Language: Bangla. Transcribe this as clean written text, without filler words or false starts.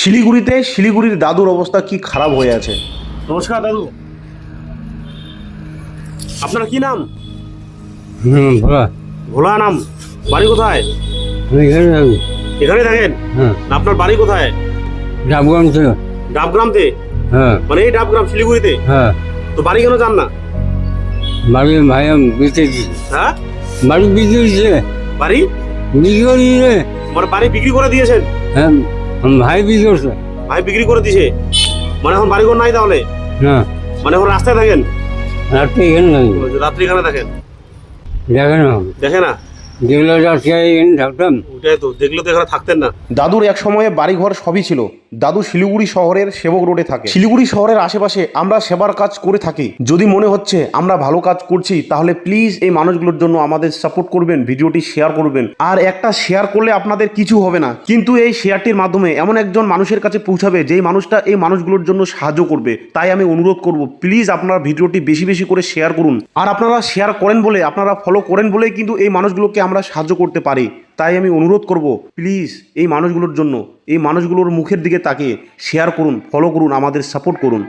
শিলিগুড়িতে শিলিগুড়ির দাদুর অবস্থা কি খারাপ হয়ে আছে। নমস্কার দাদু, আপনার কি নাম? ভোলা। ভোলা নাম। বাড়ি কোথায়? আমি এখানে থাকি। এখানে থাকেন? হ্যাঁ, না, আপনার বাড়ি কোথায়? ডাবগ্রাম ছিল। ডাবগ্রামতে? হ্যাঁ মানে এই ডাবগ্রাম শিলিগুড়িতে? হ্যাঁ, তো বাড়ি কেন যান না? বাড়ি ভাই আমি বিক্রি দিচ্ছি। হ্যাঁ, বাড়ি বিক্রি দিচ্ছে, বাড়ি বিক্রি করে দিয়েছে। মানে বাড়ি বিক্রি করে দিয়েছেন? হ্যাঁ, আমার ভাই বিক্রি করছে। ভাই বিক্রি করে দিয়েছে, মানে এখন বাড়ি ঘর নাই তাহলে? হ্যাঁ, মানে এখন রাস্তায় থাকেন? রাত্রে এখানে থাকি। রাত্রি এখানে থাকেন? দেখে না হবে, দেখে না? যেগুলো রাত্রে এখানে থাকতাম। ওটাই তো, দেখলে তো এখানে থাকতেন না। দাদুর এক সময়ে বাড়িঘর সবই ছিল। দাদু শিলিগুড়ি শহরের সেবক রোডে থাকে। শিলিগুড়ি শহরের আশেপাশে আমরা সেবার কাজ করে থাকি। যদি মনে হচ্ছে আমরা ভালো কাজ করছি, তাহলে প্লিজ এই মানুষগুলোর জন্য আমাদের সাপোর্ট করবেন, ভিডিওটি শেয়ার করবেন। আর একটা শেয়ার করলে আপনাদের কিছু হবে না, কিন্তু এই শেয়ারটির মাধ্যমে এমন একজন মানুষের কাছে পৌঁছাবে যেই মানুষটা এই মানুষগুলোর জন্য সাহায্য করবে। তাই আমি অনুরোধ করব, প্লিজ আপনারা ভিডিওটি বেশি বেশি করে শেয়ার করুন। আর আপনারা শেয়ার করেন বলে, আপনারা ফলো করেন বলেই কিন্তু এই মানুষগুলোকে আমরা সাহায্য করতে পারি। তাই আমি অনুরোধ করব, প্লিজ এই মানুষগুলোর জন্য, এই মানুষগুলোর মুখের দিকে তাকিয়ে শেয়ার করুন, ফলো করুন, আমাদের সাপোর্ট করুন।